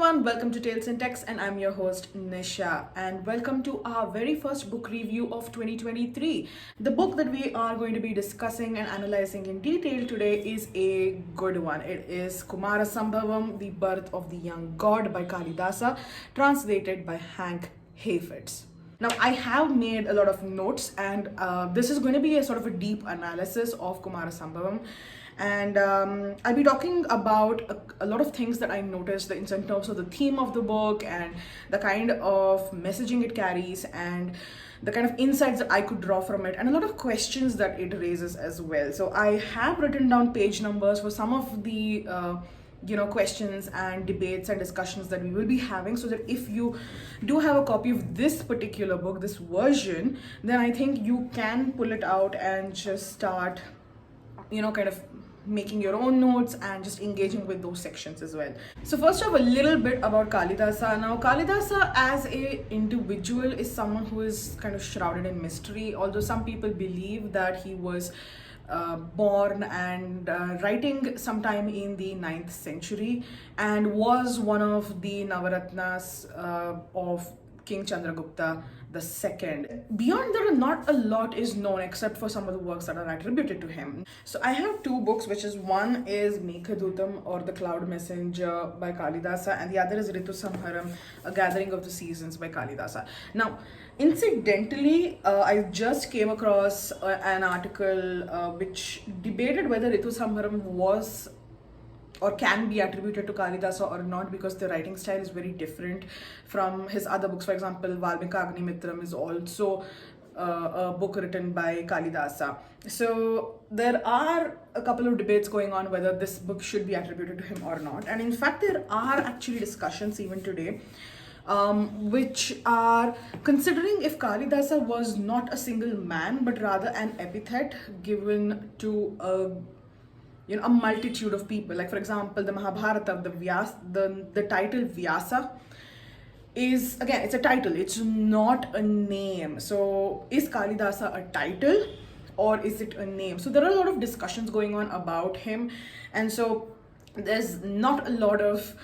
everyone, welcome to Tales and Texts, and I'm your host Nisha, and welcome to our very first book review of 2023. The book that we are going to be discussing and analyzing in detail today is a good one. It is Kumarasambhavam, The Birth of the Young God by Kalidasa, translated by Hank Heifetz. Now, I have made a lot of notes, and this is going to be a sort of a deep analysis of Kumarasambhavam. And I'll be talking about a lot of things that I noticed in terms of the theme of the book and the kind of messaging it carries and the kind of insights that I could draw from it and a lot of questions that it raises as well. So I have written down page numbers for some of the questions and debates and discussions that we will be having, so that if you do have a copy of this particular book, this version, then I think you can pull it out and just start kind of making your own notes and just engaging with those sections as well. So first off, a little bit about Kalidasa. Now, Kalidasa as a individual is someone who is kind of shrouded in mystery, although some people believe that he was born and writing sometime in the 9th century and was one of the Navaratnas of King Chandragupta II. Beyond that, not a lot is known except for some of the works that are attributed to him. So I have two books, which is one is Meghadutam or The Cloud Messenger by Kalidasa, and the other is Ritusamharam, A Gathering of the Seasons by Kalidasa. Now, incidentally, I just came across an article which debated whether Ritusamharam was or can be attributed to Kalidasa or not, because the writing style is very different from his other books. For example, Valmika Agnimitram is also a book written by Kalidasa. So there are a couple of debates going on whether this book should be attributed to him or not. And in fact, there are actually discussions even today which are considering if Kalidasa was not a single man, but rather an epithet given to a multitude of people. Like, for example, the Mahabharata, the title Vyasa is, again, it's a title, it's not a name. So is Kalidasa a title or is it a name? So there are a lot of discussions going on about him, and so there's not a lot of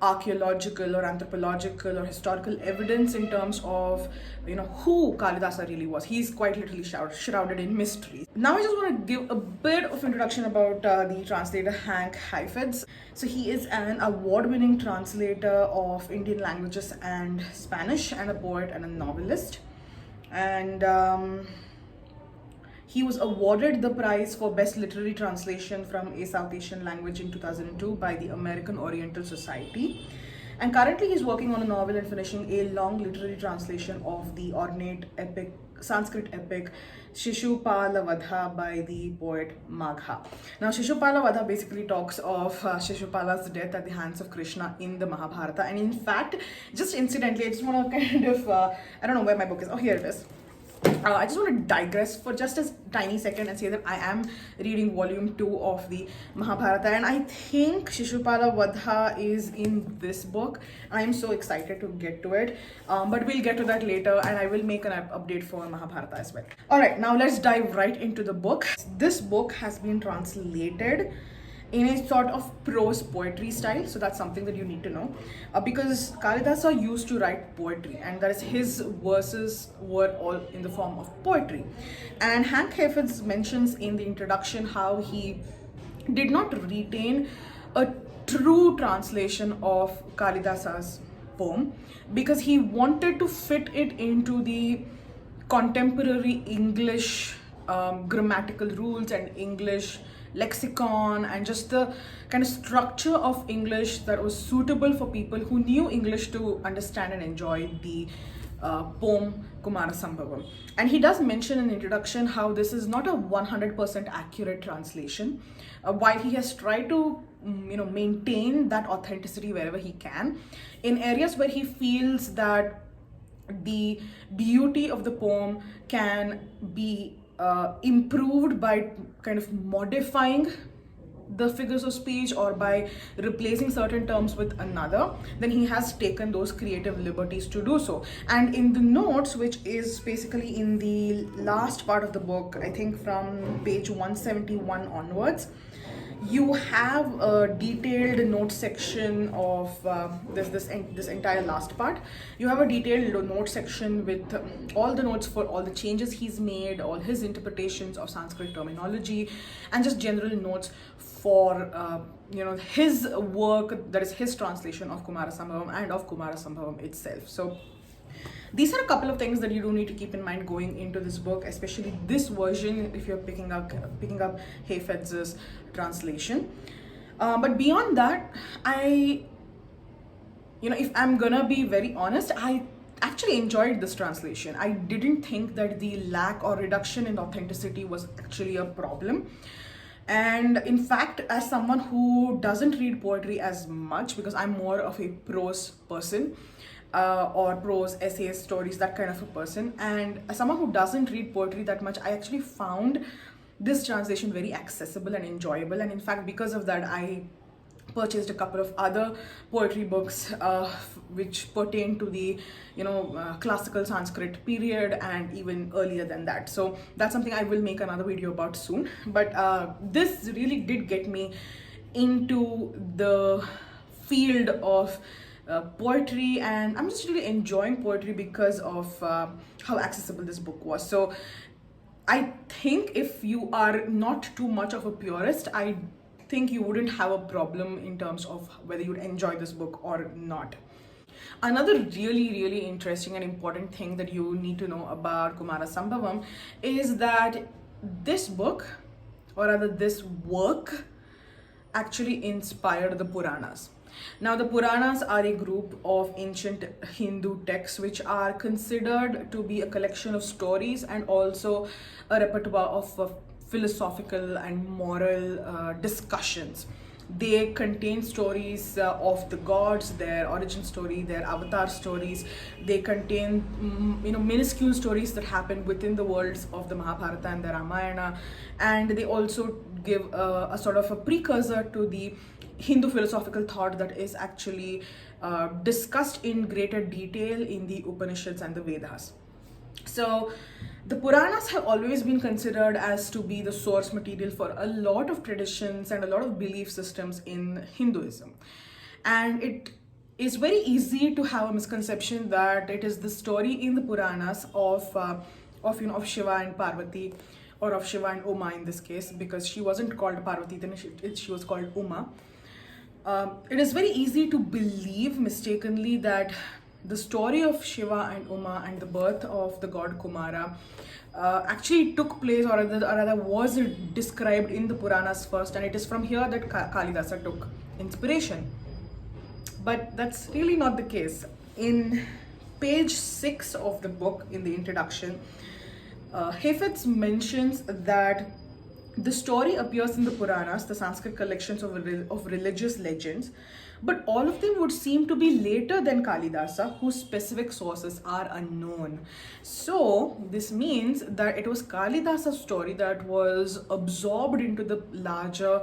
archaeological or anthropological or historical evidence in terms of who Kalidasa really was. He's quite literally shrouded in mystery. Now I just want to give a bit of introduction about the translator Hank Heifetz. So he is an award-winning translator of Indian languages and Spanish, and a poet and a novelist, and he was awarded the prize for Best Literary Translation from a South Asian language in 2002 by the American Oriental Society. And currently he's working on a novel and finishing a long literary translation of the ornate epic, Sanskrit epic Shishupala Vadha by the poet Magha. Now, Shishupala Vadha basically talks of Shishupala's death at the hands of Krishna in the Mahabharata. And in fact, just incidentally, I just want to kind of, I don't know where my book is. Oh, here it is. I just want to digress for just a tiny second and say that I am reading volume 2 of the Mahabharata, and I think Shishupala Vadha is in this book. I am so excited to get to it, but we'll get to that later, and I will make an update for Mahabharata as well. Alright, now let's dive right into the book. This book has been translated in a sort of prose poetry style, so that's something that you need to know, because Kalidasa used to write poetry, and that is, his verses were all in the form of poetry. And Hank Heifetz mentions in the introduction how he did not retain a true translation of Kalidasa's poem because he wanted to fit it into the contemporary English grammatical rules and English lexicon and just the kind of structure of English that was suitable for people who knew English to understand and enjoy the poem Kumarasambhavam. And he does mention in the introduction how this is not a 100% accurate translation, while he has tried to maintain that authenticity wherever he can. In areas where he feels that the beauty of the poem can be improved by kind of modifying the figures of speech or by replacing certain terms with another, then he has taken those creative liberties to do so. And in the notes, which is basically in the last part of the book, I think from page 171 onwards, You have a detailed note section of this entire last part. You have a detailed note section with all the notes for all the changes he's made, all his interpretations of Sanskrit terminology, and just general notes for his work, that is his translation of Kumarasambhavam and of Kumarasambhavam itself. So these are a couple of things that you do need to keep in mind going into this book, especially this version if you're picking up Heifetz's translation. But beyond that, if I'm gonna be very honest, I actually enjoyed this translation. I didn't think that the lack or reduction in authenticity was actually a problem. And in fact, as someone who doesn't read poetry as much, because I'm more of a prose person, or prose, essays, stories, that kind of a person, and as someone who doesn't read poetry that much, I actually found this translation very accessible and enjoyable. And in fact, because of that, I purchased a couple of other poetry books which pertain to the classical Sanskrit period and even earlier than that. So that's something I will make another video about soon. But this really did get me into the field of poetry, and I'm just really enjoying poetry because of how accessible this book was. So I think if you are not too much of a purist, I think you wouldn't have a problem in terms of whether you'd enjoy this book or not. Another really interesting and important thing that you need to know about Kumarasambhavam is that this book, or rather this work, actually inspired the Puranas. Now, the Puranas are a group of ancient Hindu texts which are considered to be a collection of stories and also a repertoire of philosophical and moral discussions. They contain stories of the gods, their origin story, their avatar stories. They contain minuscule stories that happen within the worlds of the Mahabharata and the Ramayana, and they also give a sort of a precursor to the Hindu philosophical thought that is actually discussed in greater detail in the Upanishads and the Vedas. So the Puranas have always been considered as to be the source material for a lot of traditions and a lot of belief systems in Hinduism. And it is very easy to have a misconception that it is the story in the Puranas of Shiva and Parvati, or of Shiva and Uma in this case, because she wasn't called Parvati, then she was called Uma. It is very easy to believe mistakenly that the story of Shiva and Uma and the birth of the god Kumara actually took place, or rather was described in the Puranas first, and it is from here that Kalidasa took inspiration. But that's really not the case. In page 6 of the book, in the introduction, Heifetz mentions that the story appears in the Puranas, the Sanskrit collections of religious legends, but all of them would seem to be later than Kalidasa, whose specific sources are unknown. So this means that it was Kalidasa's story that was absorbed into the larger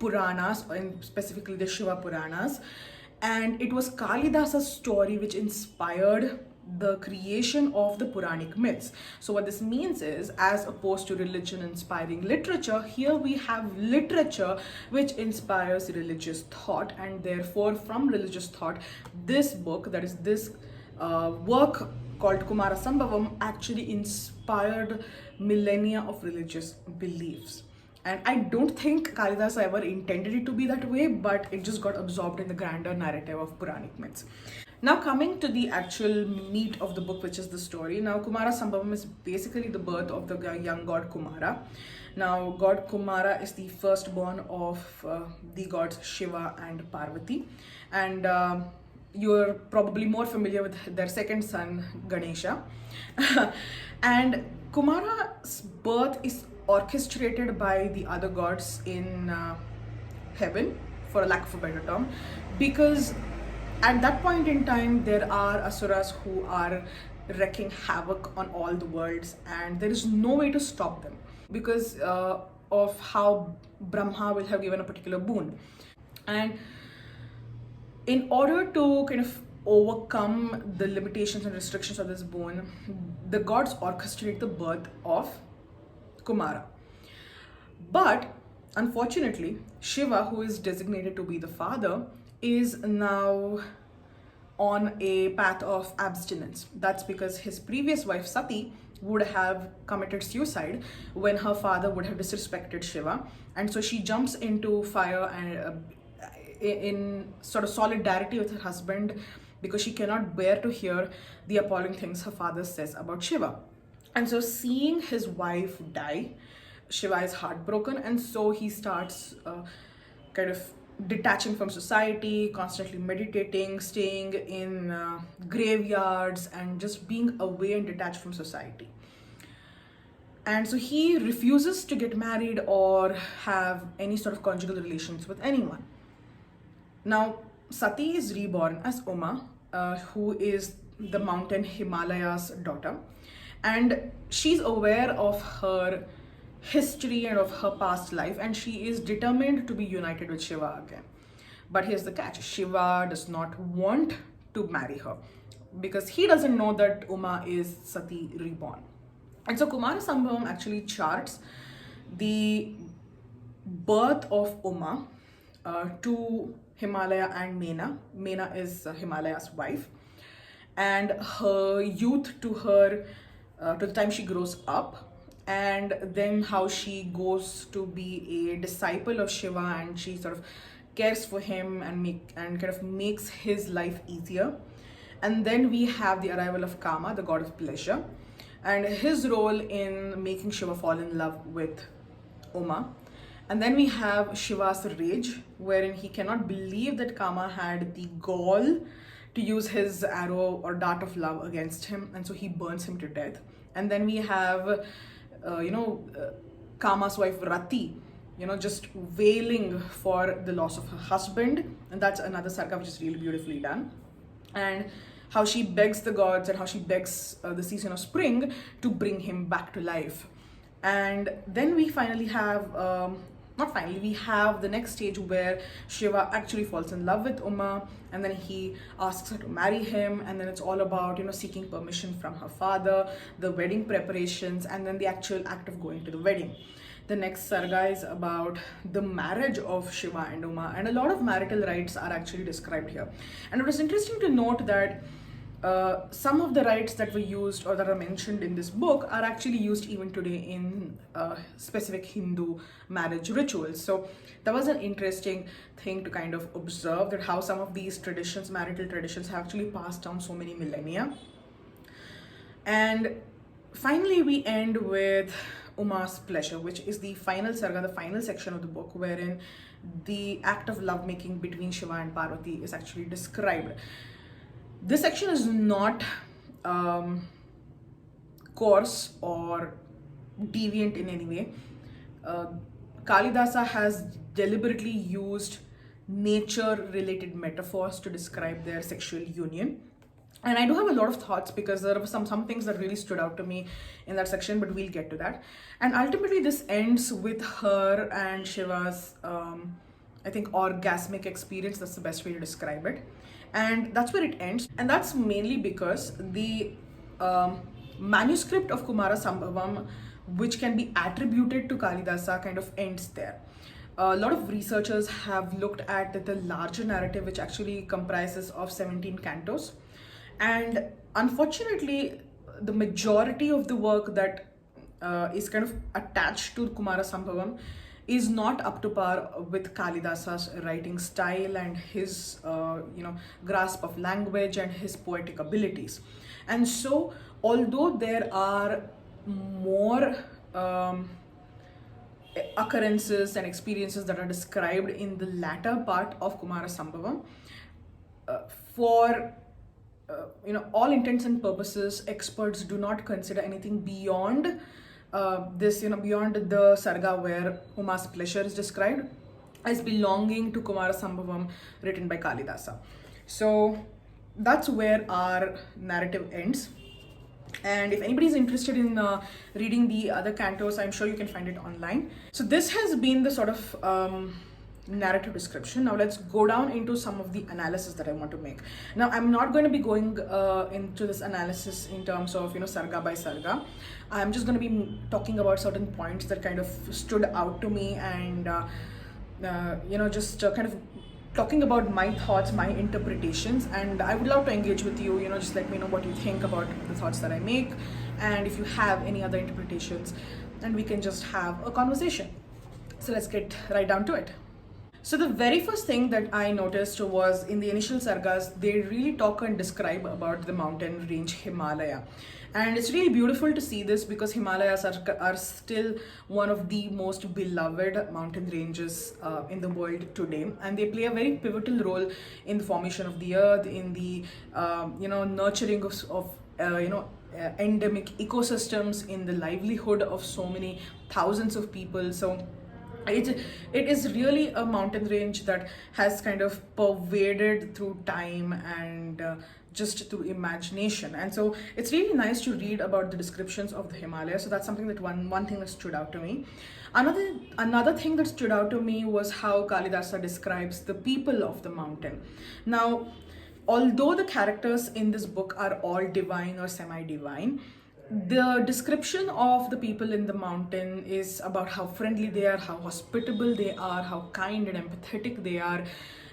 Puranas, and specifically the Shiva Puranas, and it was Kalidasa's story which inspired the creation of the Puranic myths. So what this means is, as opposed to religion inspiring literature, here we have literature which inspires religious thought, and therefore from religious thought, this book, that is this work called Kumarasambhavam, actually inspired millennia of religious beliefs. And I don't think Kalidasa ever intended it to be that way, but it just got absorbed in the grander narrative of Puranic myths. Now, coming to the actual meat of the book, which is the story. Now, Kumarasambhavam is basically the birth of the young god Kumara. Now, god Kumara is the firstborn of the gods Shiva and Parvati. And you're probably more familiar with their second son, Ganesha. And Kumara's birth is orchestrated by the other gods in heaven, for a lack of a better term, because at that point in time, there are asuras who are wreaking havoc on all the worlds, and there is no way to stop them because of how Brahma will have given a particular boon. And in order to kind of overcome the limitations and restrictions of this boon, the gods orchestrate the birth of Kumara. But unfortunately, Shiva, who is designated to be the father, is now on a path of abstinence. That's because his previous wife Sati would have committed suicide when her father would have disrespected Shiva, and so she jumps into fire and in sort of solidarity with her husband because she cannot bear to hear the appalling things her father says about Shiva. And so, seeing his wife die, Shiva is heartbroken, and so he starts kind of detaching from society, constantly meditating, staying in graveyards, and just being away and detached from society. And so he refuses to get married or have any sort of conjugal relations with anyone. Now, Sati is reborn as Uma, who is the mountain Himalaya's daughter, and she's aware of her history and of her past life, and she is determined to be united with Shiva again. But here's the catch: Shiva does not want to marry her because he doesn't know that Uma is Sati reborn. And so Kumarasambhavam actually charts the birth of Uma to Himalaya and Mena. Mena is Himalaya's wife, and her youth to her to the time she grows up, and then how she goes to be a disciple of Shiva, and she sort of cares for him and kind of makes his life easier. And then we have the arrival of Kama, the god of pleasure, and his role in making Shiva fall in love with Uma. And then we have Shiva's rage, wherein he cannot believe that Kama had the gall to use his arrow or dart of love against him, and so he burns him to death. And then we have Kama's wife Rati, just wailing for the loss of her husband, and that's another sarga which is really beautifully done. And how she begs the gods and how she begs the season of spring to bring him back to life. And then we finally have we have the next stage where Shiva actually falls in love with Uma, and then he asks her to marry him, and then it's all about seeking permission from her father, the wedding preparations, and then the actual act of going to the wedding. The next sarga is about the marriage of Shiva and Uma, and a lot of marital rites are actually described here. And it was interesting to note that some of the rites that were used or that are mentioned in this book are actually used even today in specific Hindu marriage rituals. So that was an interesting thing to kind of observe, that how some of these traditions, marital traditions, have actually passed down so many millennia. And finally, we end with Uma's pleasure, which is the final sarga, the final section of the book, wherein the act of lovemaking between Shiva and Parvati is actually described. This section is not coarse or deviant in any way. Kalidasa has deliberately used nature-related metaphors to describe their sexual union. And I do have a lot of thoughts because there are some things that really stood out to me in that section, but we'll get to that. And ultimately, this ends with her and Shiva's, I think, orgasmic experience. That's the best way to describe it. And that's where it ends. And that's mainly because the manuscript of Kumarasambhavam, which can be attributed to Kalidasa, kind of ends there. A lot of researchers have looked at the larger narrative, which actually comprises of 17 cantos. And unfortunately, the majority of the work that is kind of attached to Kumarasambhavam is not up to par with Kalidasa's writing style and his grasp of language and his poetic abilities. And so, although there are more occurrences and experiences that are described in the latter part of Kumarasambhavam, for all intents and purposes, experts do not consider anything beyond beyond the sarga where Uma's pleasure is described as belonging to Kumarasambhavam written by Kalidasa. So that's where our narrative ends. And if anybody's interested in reading the other cantos, I'm sure you can find it online. So this has been the sort of narrative description. Now let's go down into some of the analysis that I want to make. Now I'm not going to be going into this analysis in terms of sarga by sarga. I'm just going to be talking about certain points that kind of stood out to me, and just kind of talking about my thoughts, my interpretations, and I would love to engage with you. Just let me know what you think about the thoughts that I make, and if you have any other interpretations, and we can just have a conversation. So let's get right down to it. So the very first thing that I noticed was in the initial sargas, they really talk and describe about the mountain range Himalaya. And it's really beautiful to see this because Himalayas are still one of the most beloved mountain ranges in the world today. And they play a very pivotal role in the formation of the earth, in the, nurturing of endemic ecosystems, in the livelihood of so many thousands of people. So it is really a mountain range that has kind of pervaded through time and just through imagination. And so it's really nice to read about the descriptions of the Himalayas. So that's something that one thing that stood out to me. Another thing that stood out to me was how Kalidasa describes the people of the mountain. Now, although the characters in this book are all divine or semi-divine, the description of the people in the mountain is about how friendly they are, how hospitable they are, how kind and empathetic they are,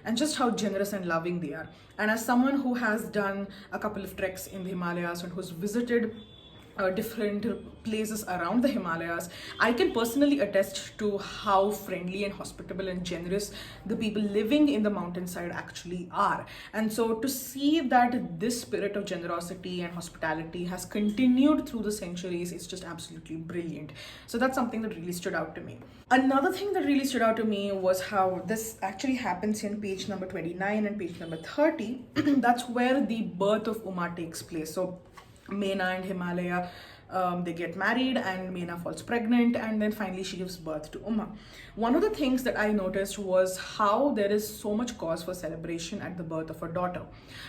and just how generous and loving they are. And as someone who has done a couple of treks in the Himalayas and who's visited different places around the Himalayas, I can personally attest to how friendly and hospitable and generous the people living in the mountainside actually are. And so to see that this spirit of generosity and hospitality has continued through the centuries is just absolutely brilliant. So that's something that really stood out to me. Another thing that really stood out to me was how this actually happens in page number 29 and page number 30. That's where the birth of Uma takes place. So Mena and Himalaya, they get married, and Mena falls pregnant, and then finally she gives birth to Uma. One of the things that I noticed was how there is so much cause for celebration at the birth of a daughter.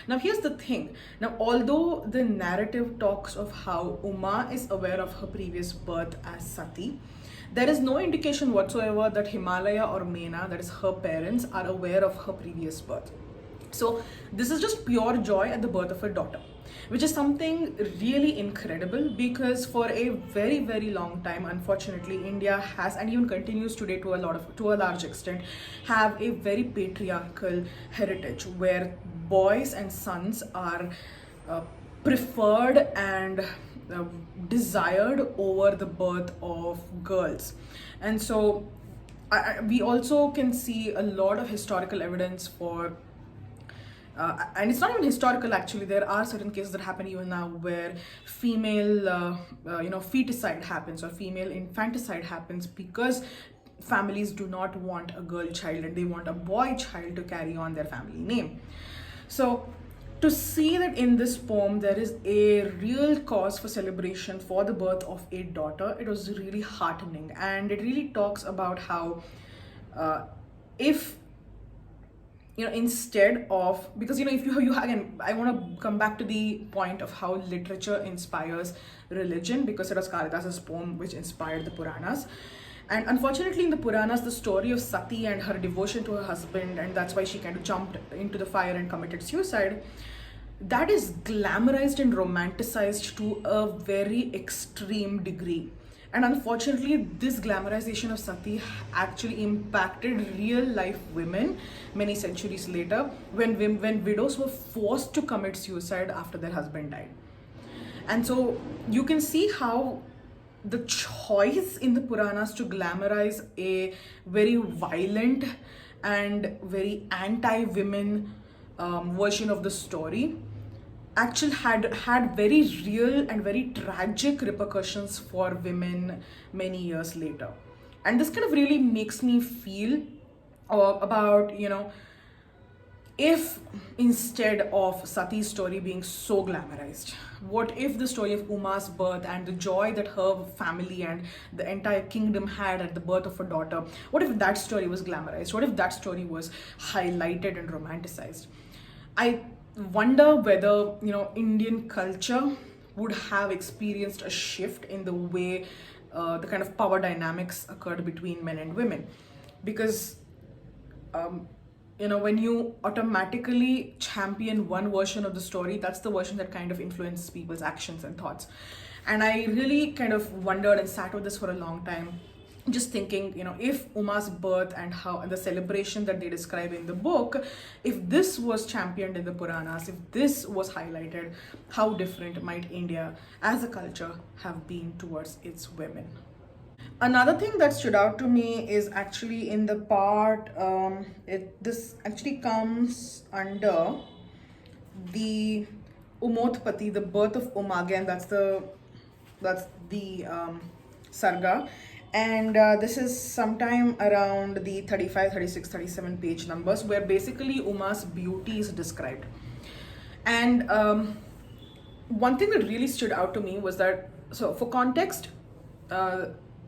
Now here's the thing. Now, although the narrative talks of how Uma is aware of her previous birth as Sati, there is no indication whatsoever that Himalaya or Mena, that is her parents, are aware of her previous birth. So this is just pure joy at the birth of a daughter, which is something really incredible, because for a very, very long time, unfortunately, India has, and even continues today to a large extent, have a very patriarchal heritage where boys and sons are preferred and desired over the birth of girls. And so we also can see a lot of historical evidence for and it's not even historical, actually. There are certain cases that happen even now where female feticide happens, or female infanticide happens, because families do not want a girl child and they want a boy child to carry on their family name. So to see that in this poem there is a real cause for celebration for the birth of a daughter, it was really heartening. And it really talks about how if instead of, because if you again, I want to come back to the point of how literature inspires religion, because it was Kalidasa's poem which inspired the Puranas. And unfortunately in the Puranas, the story of Sati and her devotion to her husband, and that's why she kind of jumped into the fire and committed suicide, that is glamorized and romanticized to a very extreme degree. And unfortunately, this glamorization of Sati actually impacted real life women many centuries later, when widows were forced to commit suicide after their husband died. And so you can see how the choice in the Puranas to glamorize a very violent and very anti-women version of the story actually had very real and very tragic repercussions for women many years later. And this kind of really makes me feel about, if instead of Sati's story being so glamorized, what if the story of Uma's birth and the joy that her family and the entire kingdom had at the birth of her daughter, what if that story was glamorized? What if that story was highlighted and romanticized? I wonder whether Indian culture would have experienced a shift in the way the kind of power dynamics occurred between men and women. Because when you automatically champion one version of the story, that's the version that kind of influences people's actions and thoughts. And I really kind of wondered and sat with this for a long time, just thinking, if Uma's birth and how and the celebration that they describe in the book, if this was championed in the Puranas, if this was highlighted, how different might India as a culture have been towards its women? Another thing that stood out to me is actually in the part, this actually comes under the Umotpati, the birth of Uma. Again, that's the sarga, and this is sometime around the 35, 36, 37 page numbers, where basically Uma's beauty is described. And one thing that really stood out to me was that, so for context,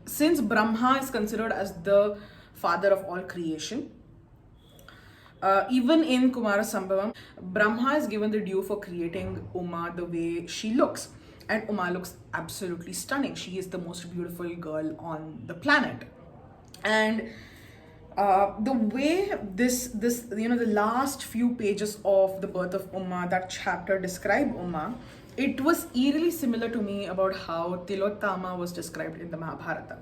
since Brahma is considered as the father of all creation, even in Kumarasambhavam, Brahma is given the due for creating Uma the way she looks. And Uma looks absolutely stunning. She is the most beautiful girl on the planet. And the way the last few pages of the birth of Uma, that chapter describe Uma, it was eerily similar to me about how Tilottama was described in the Mahabharata.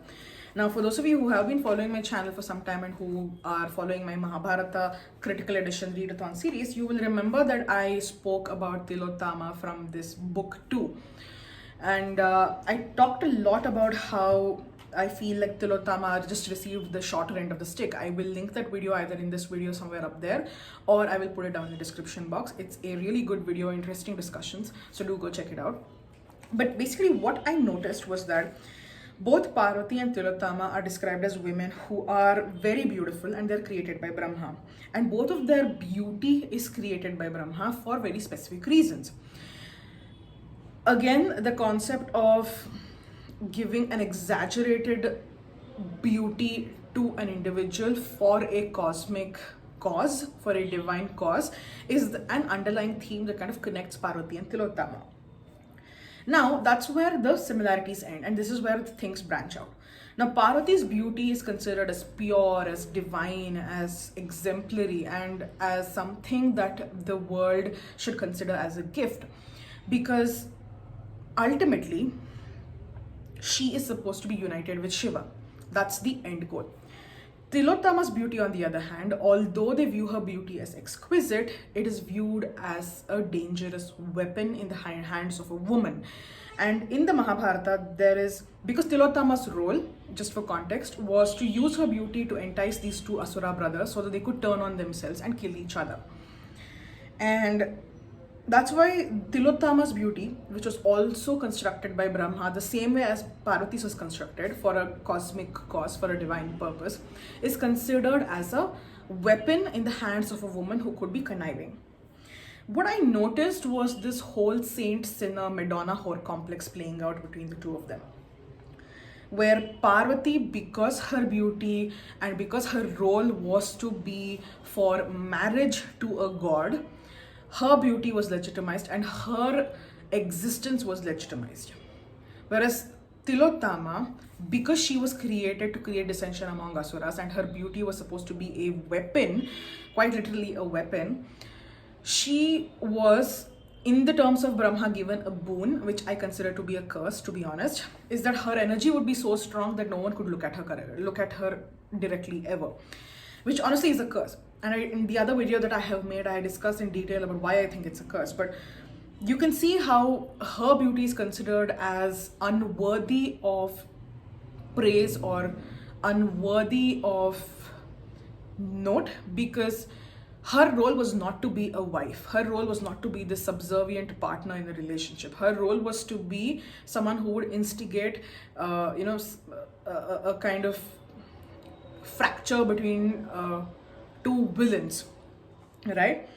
Now, for those of you who have been following my channel for some time and who are following my Mahabharata Critical Edition Readathon series, you will remember that I spoke about Tilottama from this book too. And I talked a lot about how I feel like Tilottama just received the shorter end of the stick. I will link that video either in this video somewhere up there, or I will put it down in the description box. It's a really good video, interesting discussions, so do go check it out. But basically what I noticed was that both Parvati and Tilottama are described as women who are very beautiful, and they're created by Brahma. And both of their beauty is created by Brahma for very specific reasons. Again, the concept of giving an exaggerated beauty to an individual for a cosmic cause, for a divine cause, is an underlying theme that kind of connects Parvati and Tilottama. Now, that's where the similarities end, and this is where things branch out. Now, Parvati's beauty is considered as pure, as divine, as exemplary, and as something that the world should consider as a gift, because ultimately, she is supposed to be united with Shiva. That's the end goal. Tilottama's beauty, on the other hand, although they view her beauty as exquisite, it is viewed as a dangerous weapon in the hands of a woman. And in the Mahabharata, because Tilottama's role, just for context, was to use her beauty to entice these two Asura brothers so that they could turn on themselves and kill each other. And that's why Tilottama's beauty, which was also constructed by Brahma the same way as Parvati's was constructed for a cosmic cause, for a divine purpose, is considered as a weapon in the hands of a woman who could be conniving. What I noticed was this whole saint-sinner Madonna-Whore complex playing out between the two of them, where Parvati, because her beauty and because her role was to be for marriage to a god, her beauty was legitimized and her existence was legitimized. Whereas Tilottama, because she was created to create dissension among Asuras and her beauty was supposed to be a weapon, quite literally a weapon, she was, in the terms of Brahma, given a boon, which I consider to be a curse, to be honest, is that her energy would be so strong that no one could look at her directly ever, which honestly is a curse. And in the other video that I have made, I discussed in detail about why I think it's a curse. But you can see how her beauty is considered as unworthy of praise or unworthy of note, because her role was not to be a wife. Her role was not to be the subservient partner in a relationship. Her role was to be someone who would instigate, a kind of fracture between two villains, right?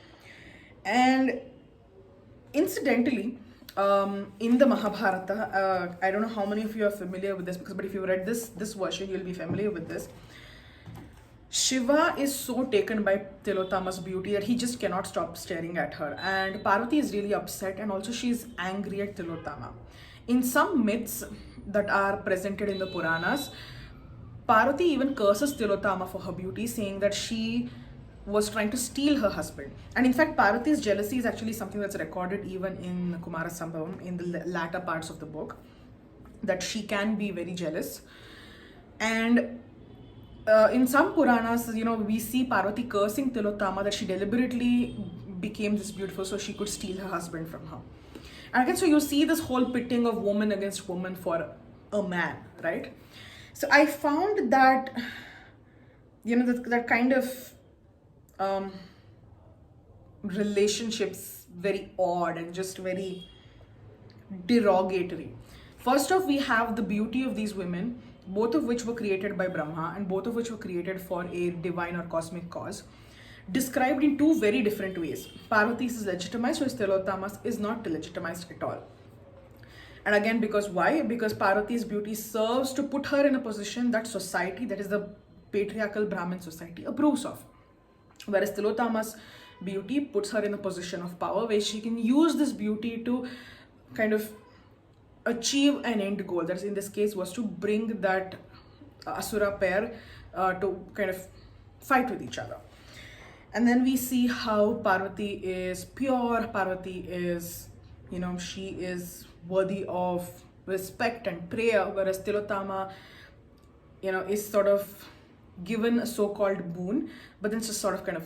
And incidentally, in the Mahabharata, I don't know how many of you are familiar with this, but if you read this version, you'll be familiar with this. Shiva is so taken by Tilottama's beauty that he just cannot stop staring at her, and Parvati is really upset, and also she's angry at Tilottama. In some myths that are presented in the Puranas, Parvati even curses Tilottama for her beauty, saying that she was trying to steal her husband. And in fact, Parvati's jealousy is actually something that's recorded even in Kumarasambhavam, in the latter parts of the book, that she can be very jealous. And in some Puranas, we see Parvati cursing Tilottama that she deliberately became this beautiful so she could steal her husband from her. And again, so you see this whole pitting of woman against woman for a man, right? So I found that, that kind of relationships very odd and just very derogatory. First off, we have the beauty of these women, both of which were created by Brahma and both of which were created for a divine or cosmic cause, described in two very different ways. Parvati's is legitimized, whereas Tilottama's is not legitimized at all. And again, because why? Because Parvati's beauty serves to put her in a position that society, that is the patriarchal Brahmin society, approves of. Whereas Tilottama's beauty puts her in a position of power where she can use this beauty to kind of achieve an end goal. That in this case was to bring that Asura pair to kind of fight with each other. And then we see how Parvati is pure, Parvati is, she is worthy of respect and prayer, whereas Tilottama, is sort of given a so-called boon, but then just sort of kind of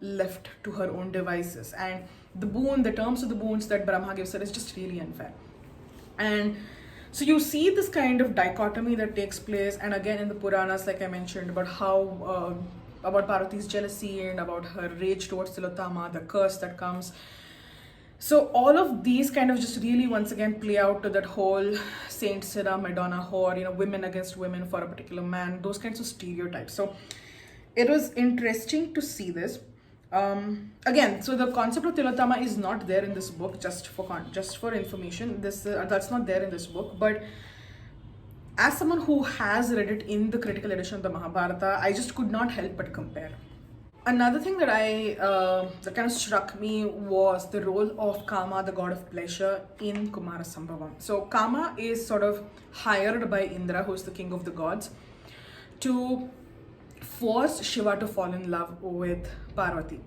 left to her own devices. And the terms of the boons that Brahma gives her is just really unfair. And so you see this kind of dichotomy that takes place, and again in the Puranas, like I mentioned, about how about Parvati's jealousy and about her rage towards Tilottama, the curse that comes. So all of these kind of just really once again play out to that whole Saint Sira, Madonna-Whore, women against women for a particular man, those kinds of stereotypes. So it was interesting to see this. Again, so the concept of Tilottama is not there in this book, just for information. That's not there in this book, but as someone who has read it in the critical edition of the Mahabharata, I just could not help but compare. Another thing that that kind of struck me was the role of Kama, the god of pleasure, in Kumarasambhavam. So Kama is sort of hired by Indra, who is the king of the gods, to force Shiva to fall in love with Parvati.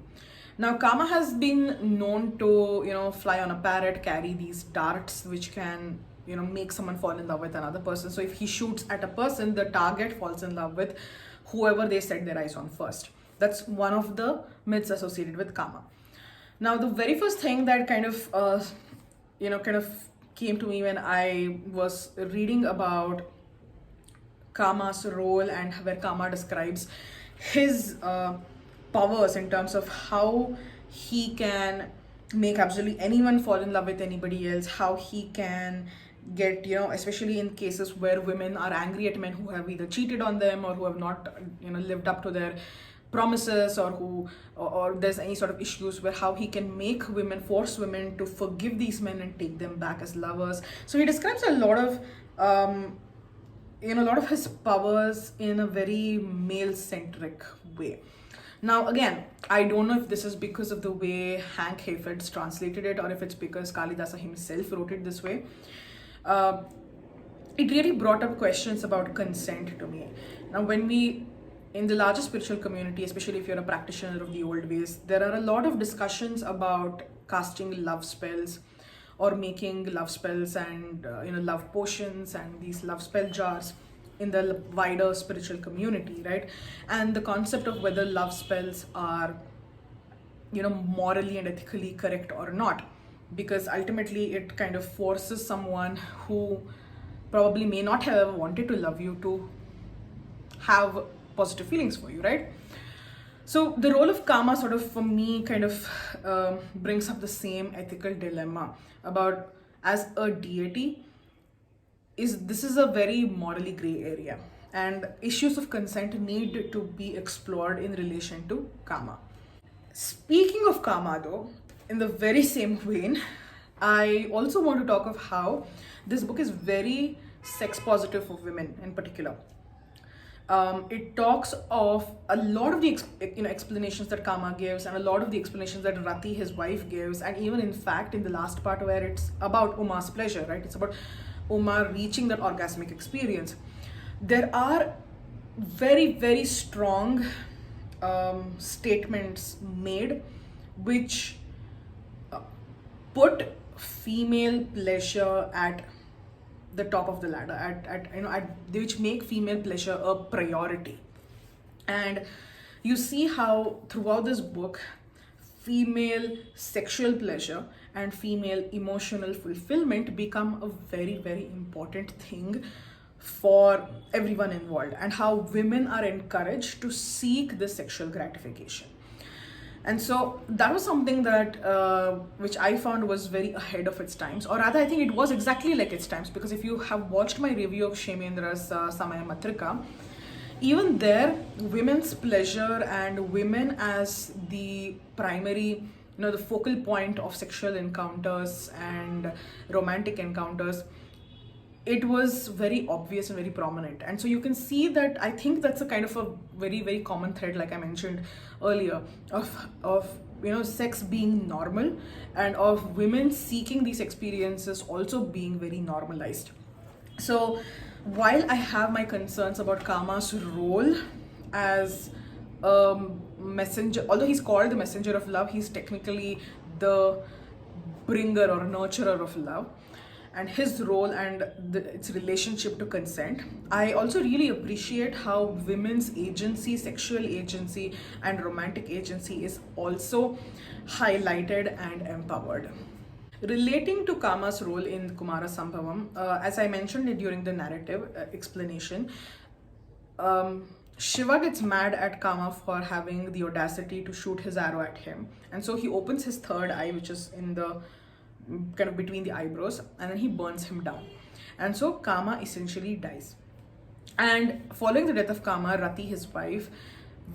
Now Kama has been known to fly on a parrot, carry these darts which can make someone fall in love with another person. So if he shoots at a person, the target falls in love with whoever they set their eyes on first. That's one of the myths associated with Kama. Now the very first thing that kind of came to me when I was reading about Kama's role and where Kama describes his powers in terms of how he can make absolutely anyone fall in love with anybody else, how he can get, especially in cases where women are angry at men who have either cheated on them or who have not, lived up to their promises, or there's any sort of issues where how he can force women to forgive these men and take them back as lovers. So he describes a lot of his powers in a very male-centric way. Now again, I don't know if this is because of the way Hank Heifetz translated it or if it's because Kalidasa himself wrote it this way. It really brought up questions about consent to me. Now in the larger spiritual community, especially if you're a practitioner of the old ways, there are a lot of discussions about casting love spells or making love spells and love potions and these love spell jars in the wider spiritual community, right? And the concept of whether love spells are morally and ethically correct or not, because ultimately it kind of forces someone who probably may not have ever wanted to love you to have positive feelings for you, right? So the role of Kama sort of, for me, kind of brings up the same ethical dilemma about, as a deity, this is a very morally gray area, and issues of consent need to be explored in relation to Kama. Speaking of Kama though, in the very same vein, I also want to talk of how this book is very sex positive for women in particular. It talks of a lot of the explanations that Kama gives and a lot of the explanations that Rati, his wife, gives, and even in fact in the last part where it's about Uma's pleasure, right? It's about Uma reaching that orgasmic experience. There are very, very strong statements made which put female pleasure at the top of the ladder, which make female pleasure a priority. And you see how throughout this book, female sexual pleasure and female emotional fulfillment become a very, very important thing for everyone involved, and how women are encouraged to seek this sexual gratification. And so that was something that which I found was very ahead of its times, or rather I think it was exactly like its times, because if you have watched my review of Shemendra's Samaya Matrika, even there women's pleasure and women as the primary, the focal point of sexual encounters and romantic encounters, it was very obvious and very prominent. And so you can see that I think that's a kind of a very, very common thread, like I mentioned earlier, of sex being normal, and of women seeking these experiences also being very normalized. So while I have my concerns about Kama's role as a messenger, although he's called the messenger of love, he's technically the bringer or nurturer of love, and his role and its relationship to consent, I also really appreciate how women's agency, sexual agency, and romantic agency is also highlighted and empowered. Relating to Kama's role in Kumarasambhavam, as I mentioned during the narrative explanation, Shiva gets mad at Kama for having the audacity to shoot his arrow at him. And so he opens his third eye, which is in the kind of between the eyebrows, and then he burns him down. And so Kama essentially dies. And following the death of Kama, Rati, his wife,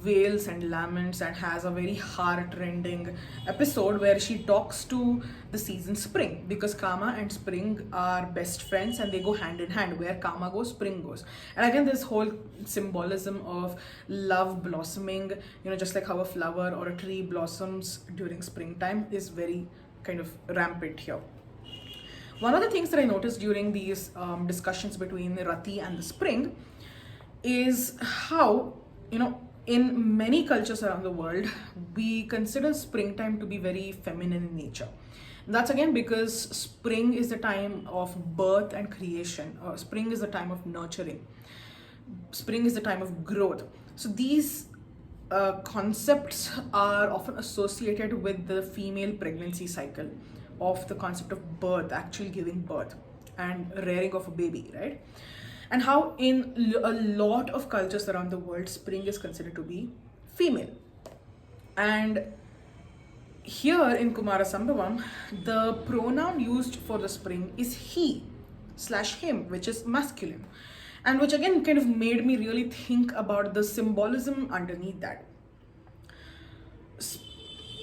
wails and laments and has a very heart-rending episode where she talks to the season Spring, because Kama and Spring are best friends and they go hand in hand. Where Kama goes, Spring goes. And again, this whole symbolism of love blossoming, just like how a flower or a tree blossoms during springtime, is very kind of rampant here. One of the things that I noticed during these discussions between Rati and the Spring is how, in many cultures around the world, we consider springtime to be very feminine in nature. That's again because spring is the time of birth and creation. Spring is the time of nurturing. Spring is the time of growth. So these concepts are often associated with the female pregnancy cycle, of the concept of birth, actually giving birth and rearing of a baby, right? And how in a lot of cultures around the world, spring is considered to be female. And here in Kumarasambhavam, the pronoun used for the spring is he/him, which is masculine. And which again kind of made me really think about the symbolism underneath that.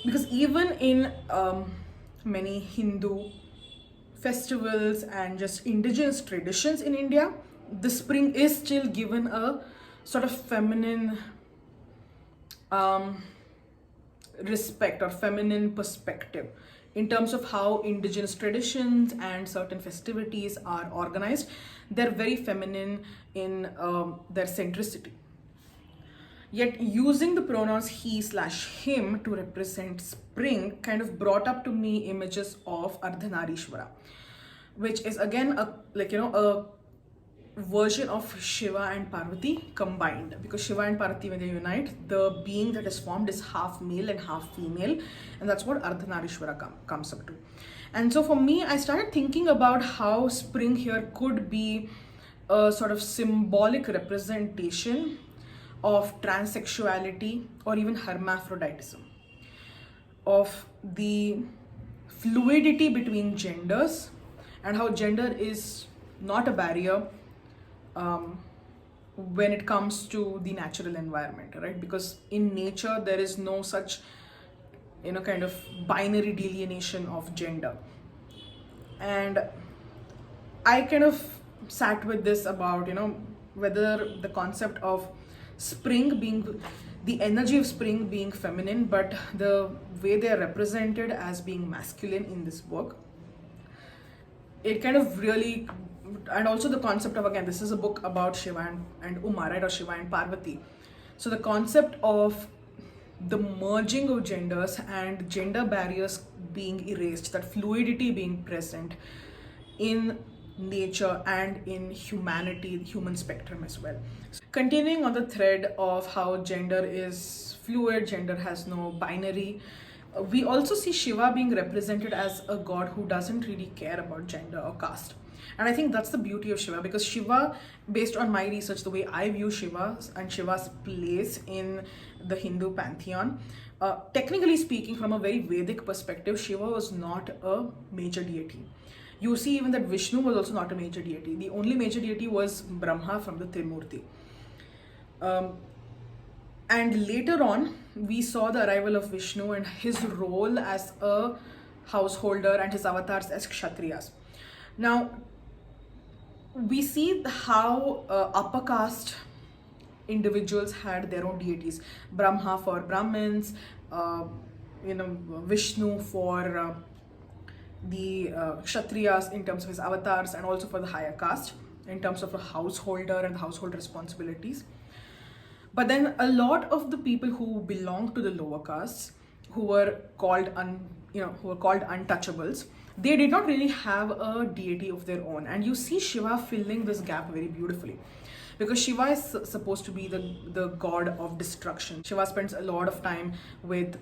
Because even in many Hindu festivals and just indigenous traditions in India, the spring is still given a sort of feminine respect or feminine perspective in terms of how indigenous traditions and certain festivities are organized. They're very feminine in their centricity. Yet using the pronouns he/him to represent spring kind of brought up to me images of Ardhanareeshwara, which is again a version of Shiva and Parvati combined, because Shiva and Parvati, when they unite, the being that is formed is half male and half female, and that's what Ardhanareeshwara comes up to. And so for me, I started thinking about how spring here could be a sort of symbolic representation of transsexuality or even hermaphroditism, of the fluidity between genders, and how gender is not a barrier when it comes to the natural environment, right? Because in nature there is no such kind of binary delineation of gender. And I kind of sat with this about whether the concept of spring being the energy of spring being feminine, but the way they are represented as being masculine in this book, it kind of really, and also the concept of, again, this is a book about Shiva and Uma, right, or Shiva and Parvati. So the concept of the merging of genders and gender barriers being erased, that fluidity being present in nature and in humanity, the human spectrum as well. Continuing on the thread of how gender is fluid, gender has no binary, we also see Shiva being represented as a god who doesn't really care about gender or caste. And I think that's the beauty of Shiva, because Shiva, based on my research, the way I view Shiva and Shiva's place in the Hindu pantheon, technically speaking, from a very Vedic perspective, Shiva was not a major deity. You see even that Vishnu was also not a major deity. The only major deity was Brahma from the Trimurti. And later on, we saw the arrival of Vishnu and his role as a householder and his avatars as Kshatriyas. Now, we see how upper caste individuals had their own deities. Brahma for Brahmins, Vishnu for the Kshatriyas in terms of his avatars, and also for the higher caste in terms of a householder and household responsibilities. But then a lot of the people who belonged to the lower castes, who were called untouchables, they did not really have a deity of their own. And you see Shiva filling this gap very beautifully, because Shiva is supposed to be the god of destruction. Shiva spends a lot of time with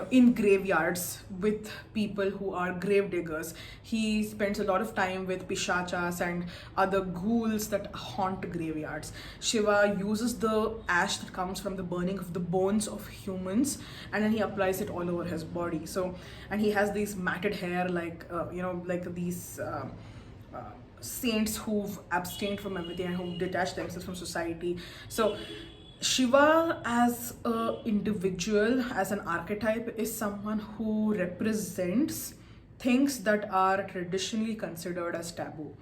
in graveyards with people who are grave diggers. He spends a lot of time with pishachas and other ghouls that haunt graveyards. Shiva uses the ash that comes from the burning of the bones of humans, and then he applies it all over his body. So, and he has these matted hair like these saints who've abstained from everything and who've detached themselves from society. So Shiva as an individual, as an archetype, is someone who represents things that are traditionally considered as taboo,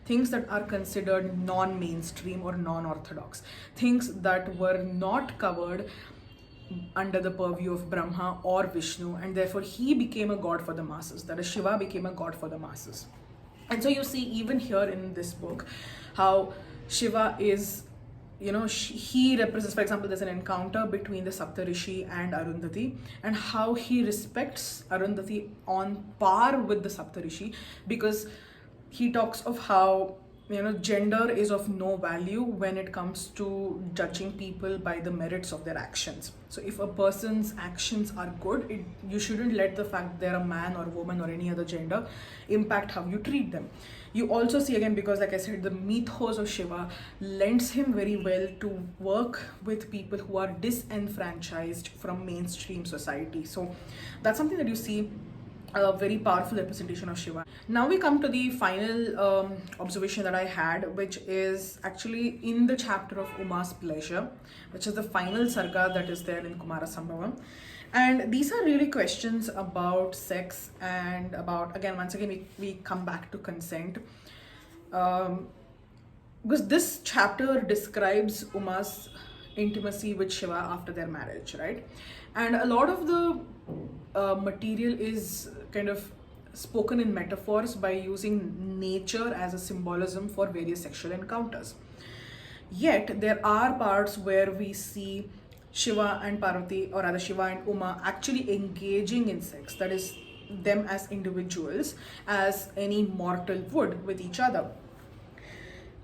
things that are considered non-mainstream or non-orthodox, things that were not covered under the purview of Brahma or Vishnu, and therefore he became a god for the masses. That is, Shiva became a god for the masses. And so you see even here in this book how Shiva is, he represents, for example, there's an encounter between the Saptarishi and Arundhati, and how he respects Arundhati on par with the Saptarishi, because he talks of how gender is of no value when it comes to judging people by the merits of their actions. So if a person's actions are good, you shouldn't let the fact they're a man or woman or any other gender impact how you treat them. You also see, again, because like I said, the mythos of Shiva lends him very well to work with people who are disenfranchised from mainstream society. So that's something that you see, a very powerful representation of Shiva. Now we come to the final observation that I had, which is actually in the chapter of Uma's pleasure, which is the final sarga that is there in Kumarasambhavam. And these are really questions about sex and about, once again, we come back to consent. Because this chapter describes Uma's intimacy with Shiva after their marriage, right? And a lot of the material is kind of spoken in metaphors by using nature as a symbolism for various sexual encounters. Yet there are parts where we see Shiva and Parvati, or rather Shiva and Uma, actually engaging in sex, that is, them as individuals, as any mortal would with each other.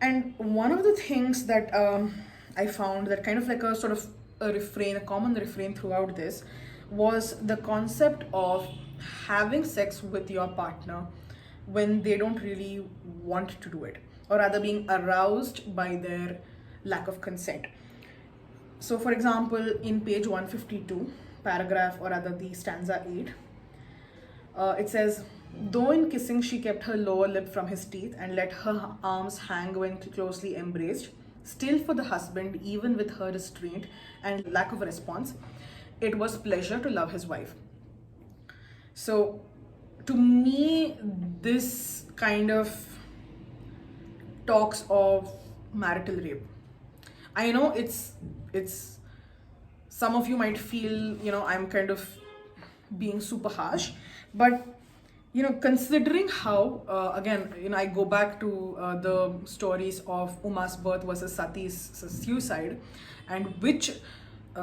And one of the things that I found that kind of like a sort of a common refrain throughout this, was the concept of having sex with your partner when they don't really want to do it, or rather being aroused by their lack of consent. So for example, in page 152, paragraph, or rather the stanza 8, it says, though in kissing she kept her lower lip from his teeth and let her arms hang when closely embraced, still for the husband, even with her restraint and lack of a response, it was pleasure to love his wife. So to me, this kind of talks of marital rape. I know it's some of you might feel, I'm kind of being super harsh, but considering how, I go back to the stories of Uma's birth versus Sati's suicide, and which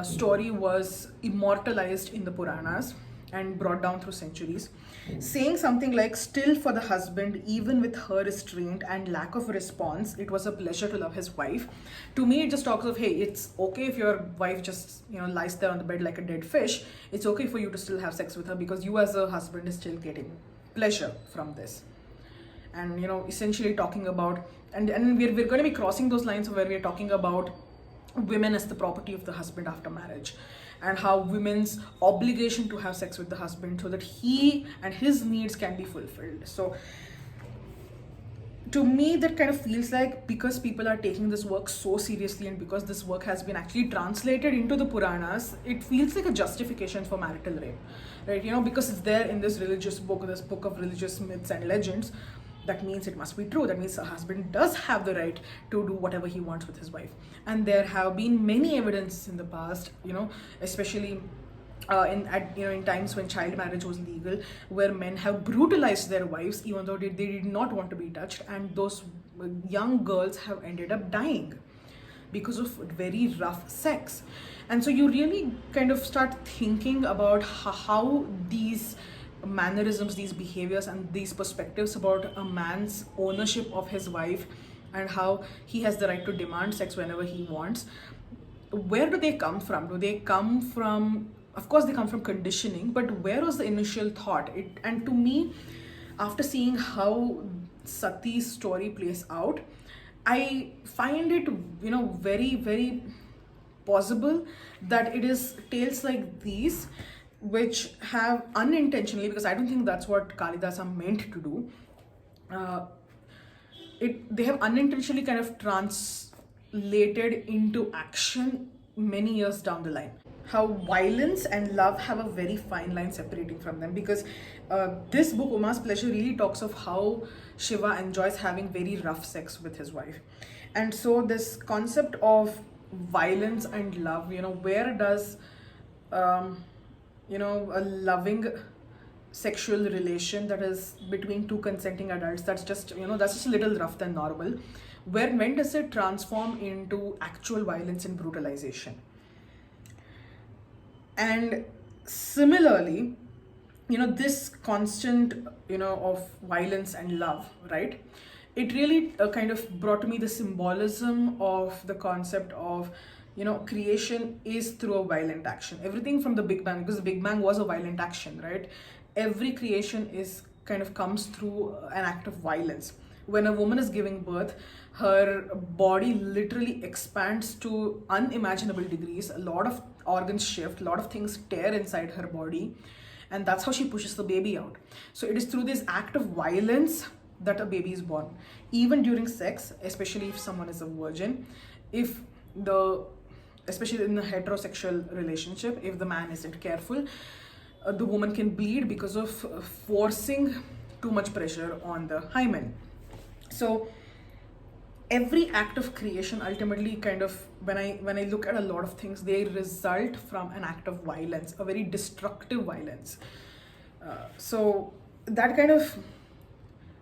story was immortalized in the Puranas and brought down through centuries, saying something like, still for the husband, even with her restraint and lack of response, it was a pleasure to love his wife. To me, it just talks of, hey, it's okay if your wife just, lies there on the bed like a dead fish. It's okay for you to still have sex with her because you as a husband is still getting pleasure from this. And, essentially talking about, and we're going to be crossing those lines where we're talking about women as the property of the husband after marriage, and how women's obligation to have sex with the husband so that he and his needs can be fulfilled. So to me, that kind of feels like, because people are taking this work so seriously and because this work has been actually translated into the Puranas, it feels like a justification for marital rape, right? Because it's there in this religious book, this book of religious myths and legends. That means it must be true. That means a husband does have the right to do whatever he wants with his wife. And there have been many evidences in the past, especially in times when child marriage was legal, where men have brutalized their wives even though they did not want to be touched, and those young girls have ended up dying because of very rough sex. And so you really kind of start thinking about how these mannerisms, these behaviors, and these perspectives about a man's ownership of his wife and how he has the right to demand sex whenever he wants, where do they come from? Do they come from, of course they come from conditioning, but where was the initial thought? And to me, after seeing how Sati's story plays out, I find it very, very possible that it is tales like these which have unintentionally, because I don't think that's what Kalidasa meant to do, they have unintentionally kind of translated into action many years down the line. How violence and love have a very fine line separating from them, because this book, Uma's Pleasure, really talks of how Shiva enjoys having very rough sex with his wife. And so this concept of violence and love, where does a loving sexual relation that is between two consenting adults, that's just a little rough than normal, when does it transform into actual violence and brutalization? And similarly, this constant of violence and love, right, it really kind of brought to me the symbolism of the concept of creation is through a violent action. Everything from the Big Bang, because the Big Bang was a violent action, right? Every creation is kind of comes through an act of violence. When a woman is giving birth, her body literally expands to unimaginable degrees. A lot of organs shift, a lot of things tear inside her body, and that's how she pushes the baby out. So it is through this act of violence that a baby is born. Even during sex, especially if someone is a virgin, especially in a heterosexual relationship, if the man isn't careful, the woman can bleed because of forcing too much pressure on the hymen. So every act of creation ultimately kind of, when I look at a lot of things, they result from an act of violence, a very destructive violence. So that kind of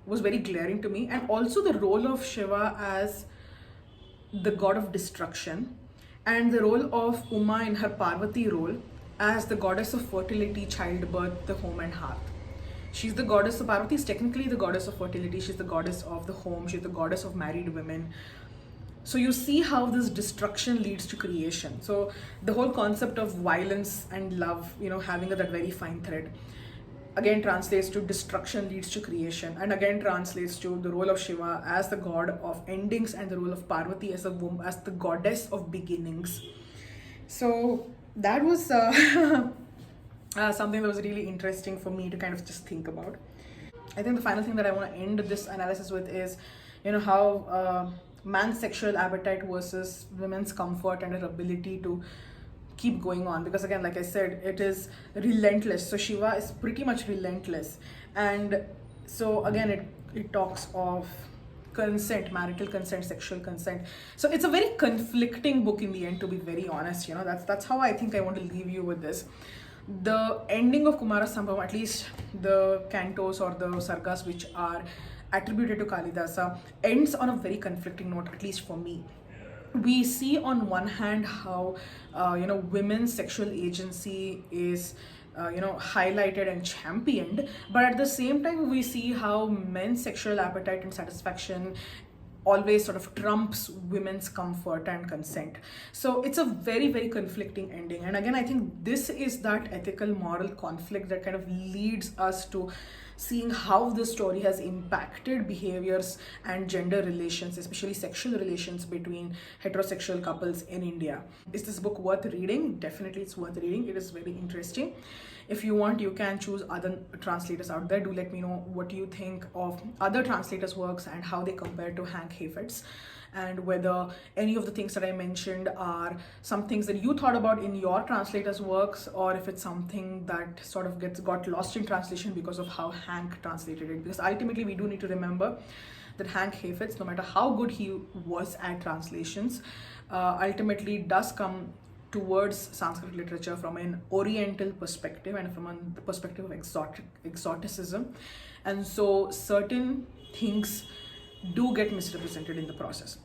was very glaring to me. And also the role of Shiva as the god of destruction, and the role of Uma in her Parvati role as the goddess of fertility, childbirth, the home and hearth. She's the goddess of Parvati, is technically the goddess of fertility. She's the goddess of the home. She's the goddess of married women. So you see how this destruction leads to creation. So the whole concept of violence and love, having that very fine thread, again translates to destruction leads to creation, and again translates to the role of Shiva as the god of endings and the role of Parvati as the goddess of beginnings. So that was something that was really interesting for me to kind of just think about. I think the final thing that I want to end this analysis with is, how man's sexual appetite versus women's comfort and her ability to keep going on, because again, like I said, it is relentless. So Shiva is pretty much relentless, and so again it talks of consent, marital consent, sexual consent. So it's a very conflicting book in the end, to be very honest. That's how I think I want to leave you with this. The ending of Kumarasambhavam, at least the cantos or the sargas which are attributed to Kalidasa, ends on a very conflicting note, at least for me. we see on one hand how women's sexual agency is highlighted and championed, but at the same time we see how men's sexual appetite and satisfaction always sort of trumps women's comfort and consent. So it's a very, very conflicting ending. And again, I think this is that ethical moral conflict that kind of leads us to seeing how this story has impacted behaviors and gender relations, especially sexual relations between heterosexual couples in India. Is this book worth reading? Definitely it's worth reading. It is very interesting. If you want, you can choose other translators out there. Do let me know what you think of other translators' works and how they compare to Hank Heifetz, and whether any of the things that I mentioned are some things that you thought about in your translator's works, or if it's something that sort of got lost in translation because of how Hank translated it. Because ultimately we do need to remember that Hank Heifetz, no matter how good he was at translations, ultimately does come towards Sanskrit literature from an Oriental perspective and from the perspective of exoticism. And so certain things do get misrepresented in the process.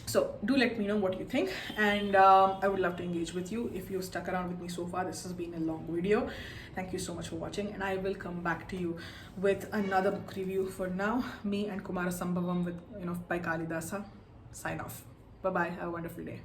So do let me know what you think, and I would love to engage with you. If you've stuck around with me so far, this has been a long video. Thank you so much for watching, and I will come back to you with another book review. For now, me and Kumarasambhavam by Kalidasa sign off. Bye bye. Have a wonderful day.